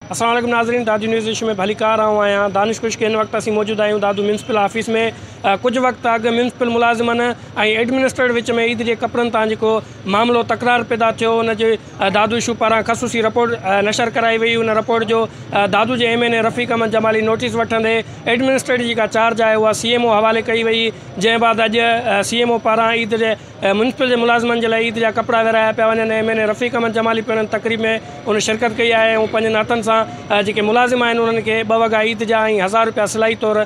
अस्सलाम वालेकुम नाज़रीन, दादू न्यूज़ इशू में भली कार आऊँ आया दानिश खुश के इन वक्त असीं मौजूद आहियूं दादू म्यूनसिपल ऑफिस में। कुछ वक्त अॻु म्यूनसिपल मुलाज़िमन एडमिनिस्ट्रेटर विच में ईद के कपड़न तां जेको मामलो तकरार पैदा थियो उन जे दादू इशू पारां खसूसी रिपोर्ट नशर कराई वई। उन रिपोर्ट जो दादू जे MNA रफ़ीक अहमद जमाली नोटिस वठंदे एडमिनिस्ट्रेटर जी चार्ज आहे उहा CMO हवाले कई वई, जंहिं बाद अॼु CMO पारां ईद जे म्यूनसिपल जे मुलाज़िमन जे लाइ ईद जा कपड़ा विराया पिया वञनि। MNA रफ़ीक अहमद जमाली पिणु तक़रीब में उन शिरकत कई आहे ऐं पंहिंजे नातनि सां जेके मुलाज़िम आहिनि उन्हनि खे 2 वॻा ईद जा ऐं 1000 रुपया सिलाई तौरु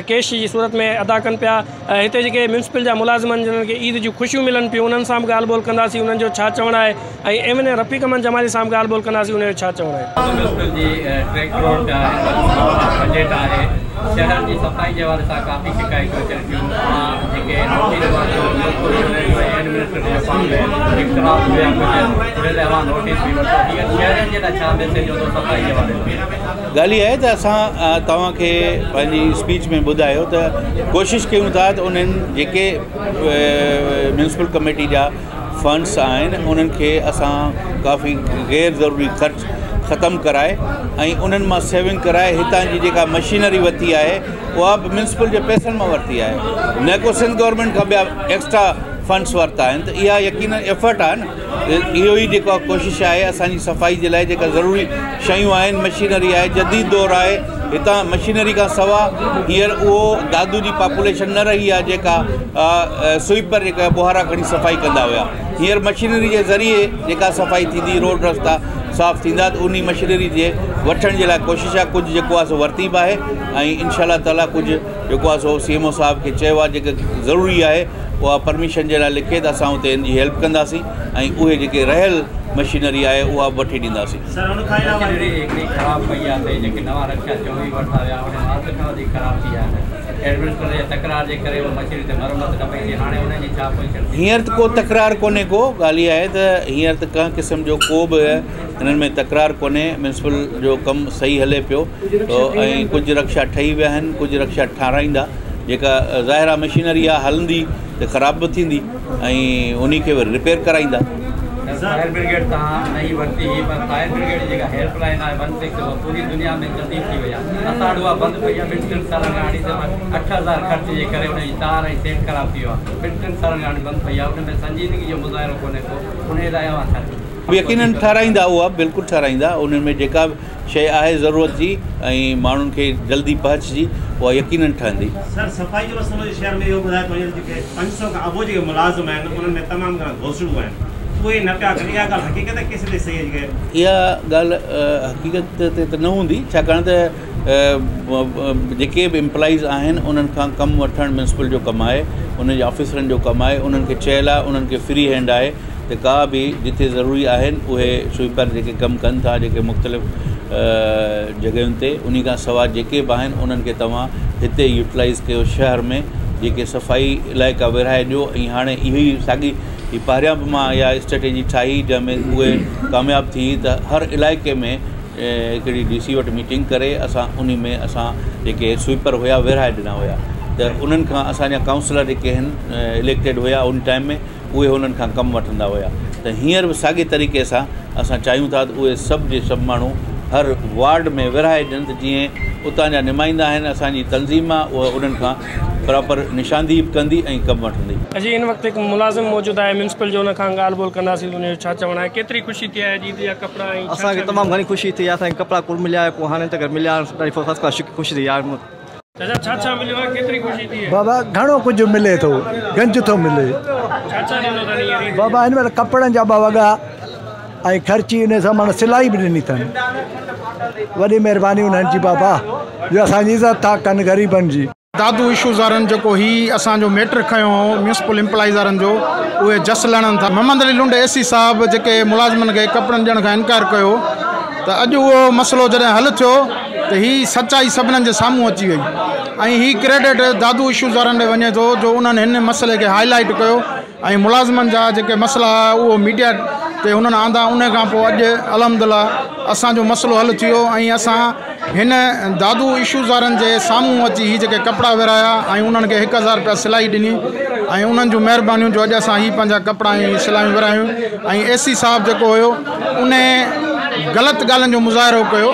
कैश जी सूरत में अदा कनि पिया। हिते जेके म्यूनसिपल जा मुलाज़िमनि जिन्हनि खे ईद जूं ख़ुशियूं मिलनि पियूं उन्हनि सां बि ॻाल्हि ॿोल कंदासीं, उन्हनि जो छा चवणु आहे ऐं MNA रफ़ीक अहमद जमाली सां बि ॻाल्हि ॿोल कंदासीं, उनजो छा चवणु आहे। शहर की सफाई के हवाले से काफ़ी शिकायतों अचनि पियूं जेके ॻाल्हि आहे त असां तव्हांखे पंहिंजी स्पीच में ॿुधायो त कोशिशि कयूं था त उन्हनि जेके म्यूनसिपल कमेटी जा फंड्स आहिनि उन्हनि खे असां काफ़ी गैर ज़रूरी ख़र्च ख़तमु कराए ऐं उन्हनि मां सेविंग कराए हितां जी जेका मशीनरी वरिती आहे उहा बि म्यूनसिपल जे पैसनि मां वरिती आहे, न को सिंध गवर्नमेंट खां ॿिया एक्स्ट्रा फंड्स वरिता आहिनि। त इहा यकीनन एफर्ट आहे न, इहो ई जेका कोशिशि आहे असांजी सफ़ाई जे लाइ जेका ज़रूरी शयूं आहिनि, मशीनरी आहे, जदीद दौरु आहे, हितां मशीनरी खां सवा हींअर उहो दादू जी पॉपुलेशन न रही आहे जेका स्वीपर जेका ॿुहारा खणी सफ़ाई कंदा हुआ। हींअर मशीनरी जे ज़रिए जेका सफ़ाई थींदी, रोड रस्ता साफ़ थींदा, त उन मशीनरी जे वठण जे लाइ कोशिशि आहे। कुझु जेको आहे सो वरिती बि आहे ऐं इंशाअल्लाह ताला कुझु जेको आहे सो CMO साहब खे चयो आहे जेके ज़रूरी आहे उहा परमिशन जे लाइ लिखे त असां उते इन जी हेल्प कंदासीं ऐं उहे जेके रहियल मशीनरी आहे उहा वठी ॾींदासीं। हींअर त को तकरार कोन्हे, को ॻाल्हि इहा आहे त हींअर त कंहिं क़िस्म जो को बि हिननि में तकरार कोन्हे। म्यूनसिपल जो कमु सही हले पियो ऐं कुझु रक्षा ठही विया आहिनि, कुझु रक्षा ठाराईंदा। जेका ज़ाहिरा मशीनरी आहे हलंदी त ख़राब बि थींदी ऐं उन खे वरी रिपेयर कराईंदा। फायर ब्रिगेड तव्हां नई वरिती हुई, पर फायर ब्रिगेड जी जेका हेल्पलाइन आहे 16 पूरी दुनिया में तब्दील थी वई आहे। असां वटि उहा बंदि पई आहे, 2 सालनि खां हाणे 8000 ख़र्च जे करे उनजी तार ऐं सेट ख़राब थी वियो आहे। 2 सालनि खां हाणे बंदि पई आहे, उन में संजीदगी जो मुज़ाहिरो कोन्हे को, उन लाइ अवां यकीनन ठाराईंदा, उहा बिल्कुलु ठाराईंदा। उन्हनि में जेका बि शइ आहे ज़रूरत जी ऐं माण्हुनि खे जल्दी पहुचजी उहा यकीनन ठहंदी। सर सफ़ाई जो मसइलो शहर में इहो ॿुधाए थो वञे जेके 500 खां अॻो जेके मुलाज़िम आहिनि उन्हनि में तमामु घणा घोसड़ूं आहिनि, उहे न पिया कनि। इहा ॻाल्हि हक़ीक़त केस ते सही आहे? इहा ॻाल्हि हक़ीक़त ते त न हूंदी, छाकाणि त जेके बि एम्प्लॉइज़ आहिनि उन्हनि खां कमु वठणु म्यूनसिपल जो कमु आहे, उनजे ऑफिसरनि जो कमु आहे। उन्हनि खे चयल आहे, उन्हनि खे फ्री हैंड आहे त का बि जिते ज़रूरी आहिनि उहे स्वीपर जेके कमु कनि था जेके मुख़्तलिफ़ जॻहियुनि ते, उन खां सवाइ जेके बि आहिनि उन्हनि खे तव्हां हिते यूटिलाइज़ कयो शहर में, जेके सफ़ाई इलाइक़ा विरहाए ॾियो। ऐं हाणे इहो ई साॻी पहिरियां बि मां इहा स्ट्रेटेजी ठाही जंहिंमें उहे कामयाबु थी त हर इलाइक़े में हिकिड़ी DC वटि मीटिंग करे असां उन में असां जेके स्वीपर हुया विरहाए ॾिना हुया, त उन्हनि खां असांजा काउंसलर जेके आहिनि इलेक्टेड हुया उन टाइम में उहे हुननि खां कमु वठंदा हुया। त हींअर बि साॻे तरीक़े सां असां चाहियूं था त उहे सभु जे सभु माण्हू हर वार्ड में विरहाए ॾियनि, त जीअं उतां जा नुमाइंदा आहिनि असांजी तंज़ीम आहे उहा उन्हनि खां प्रॉपर निशानदेही बि कंदी ऐं कमु वठंदी। अॼु इन वक़्तु हिकु मुलाज़िम मौजूदु आहे म्यूनसिपल जो, उन खां ॻाल्हि ॿोल कंदासीं, उनजो छा चवणु आहे? केतिरी ख़ुशी थी आहे ईद जा कपिड़ा? असांखे तमामु घणी ख़ुशी थी आहे, असांखे कपिड़ा कुल मिलिया आहे, पोइ हाणे तक मिलिया ॾाढी फर्स्ट क्लास ख़ुशी थी आहे। छा छा मिलियो आहे, केतिरी ख़ुशी थी आहे? बाबा घणो कुझु मिले थो, गंज थो मिले। छा छा ॾिनो अथनि बाबा हिन महिल कपिड़नि जा 2 वॻा ऐं ख़र्ची उन सां माना सिलाई बि ॾिनी अथनि। वॾी महिरबानी उन्हनि जी बाबा जो असांजी इज़त था कनि ग़रीबनि जी। दादू इशूज़ वारनि जेको ही असांजो मैटर खयो हो म्यूनसिपल एम्प्लॉइज़ वारनि जो, उहे जस लड़नि था। मोहम्मद अली लुंड AC साहब जेके मुलाज़िमनि खे कपिड़नि ॾियण खां इनकार कयो, त अॼु उहो मसइलो जॾहिं हल थियो त ही सचाई सभिनीनि जे साम्हूं अची वई ऐं ही क्रेडिट दादू इशूज़ वारनि ॾे वञे थो जो उन्हनि हिन मसइले खे हाईलाइट कयो ऐं मुलाज़िमनि जा जेके मसइला उहो मीडिया ते उन्हनि आंदा। उन खां पोइ अॼु अल्हम्दुलिल्लाह असांजो मसइलो हल थी वियो ऐं असां हिन दादू इशूज़ वारनि जे साम्हूं अची ही जेके कपिड़ा विराया ऐं उन्हनि खे 1000 रुपया सिलाई ॾिनी ऐं उन्हनि जूं महिरबानियूं जो अॼु असां ही पंहिंजा कपिड़ा ऐं सिलायूं विरायूं। ऐं AC साहब जेको हुयो उन ग़लति ॻाल्हियुनि जो मुज़ाहिरो कयो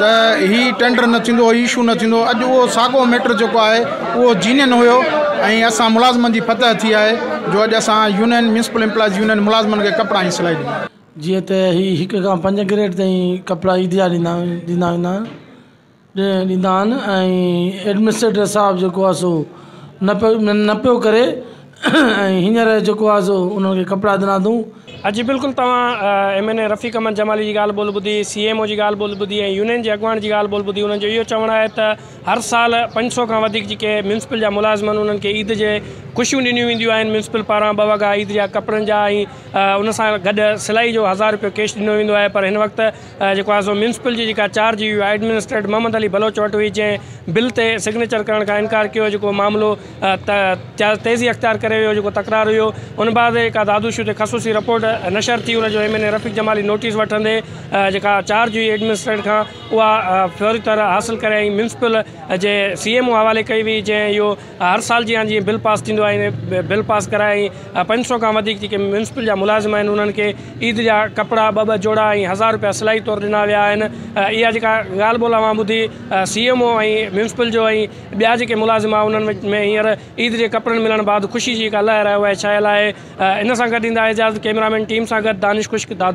त ही टेंडर न थींदो, इशू न थींदो। अॼु उहो साॻियो मैटर जेको आहे उहो जीनियन हुयो ऐं असां मुलाज़िमनि जी फतह थी आहे जो अॼु असां यूनियन म्यूनिसिपल एम्प्लॉइज़ यूनियन मुलाज़िमनि खे कपिड़ा जी सिलाई ॾिनी। जीअं त ही 1 खां 5 ग्रेड ताईं कपिड़ा ईदिया ॾींदा आहिनि ऐं एडमिनिस्ट्रेटर साहब जेको आहे सो न पियो करे ऐं हींअर जेको आहे सो उन्हनि खे कपिड़ा ॾिना अथऊं। अॼु बिल्कुलु तव्हां MNA रफ़ीक अहमद जमाली जी ॻाल्हि ॿोल ॿुधी, CMO जी ॻाल्हि ॿोल ॿुधी ऐं यूनियन जे अॻुवान जी ॻाल्हि ॿोल ॿुधी। उन्हनि जो इहो चवणु आहे त हर साल 500 खां वधीक जेके म्यूनिसिपल जा मुलाज़िम आहिनि उन्हनि खे ईद जे ख़ुशियूं ॾिनियूं वेंदियूं आहिनि म्यूनिसिपल पारां 2 वॻा ईद जा कपिड़नि जा ऐं उन सां गॾु सिलाई जो 1000 रुपयो कैश ॾिनो वेंदो आहे। पर हिन वक़्तु जेको आहे सो म्यूनिसिपल जी जेका चार्ज हुई एडमिनिस्ट्रेटर मोहम्मद अली बलोच वटि हुई, जंहिं बिल ते सिग्नेचर करण खां इनकार कयो, जेको मामिलो तेज़ी अख़्तियार करे वियो, जेको तकरार हुयो। उन बाद जेका दादूशू ते ख़सूसी रिपोर्ट नशर थी, उनजो MNA रफ़ीक जमाली नोटिस वठंदे जेका चार्ज हुई एडमिनिस्ट्रेटर खां उहा फौरी तरह हासिलु करे ऐं म्यूनिसिपल जे CMO हवाले कई हुई, जंहिं इहो हर साल जीअं बिल पास थींदो आहे बिल पास कराए 500 खां वधीक जेके म्यूनिसिपल जा मुलाज़िम आहिनि उन्हनि खे ईद जा कपिड़ा 2 जोड़ा ऐं 1000 रुपया सिलाई तौरु ॾिना विया आहिनि। इहा जेका ॻाल्हि ॿोल मां ॿुधी CMO ऐं म्यूनिसिपल जो ऐं ॿिया जेके मुलाज़िम आहे उन्हनि में हींअर ईद जे कपिड़नि मिलण बाद ख़ुशी जी जेका लहर आहे उहा छायल आहे। इन सां गॾु ईंदा इजाज़त कैमरामैन टीम सां गॾु दानिश खुश्क दादू।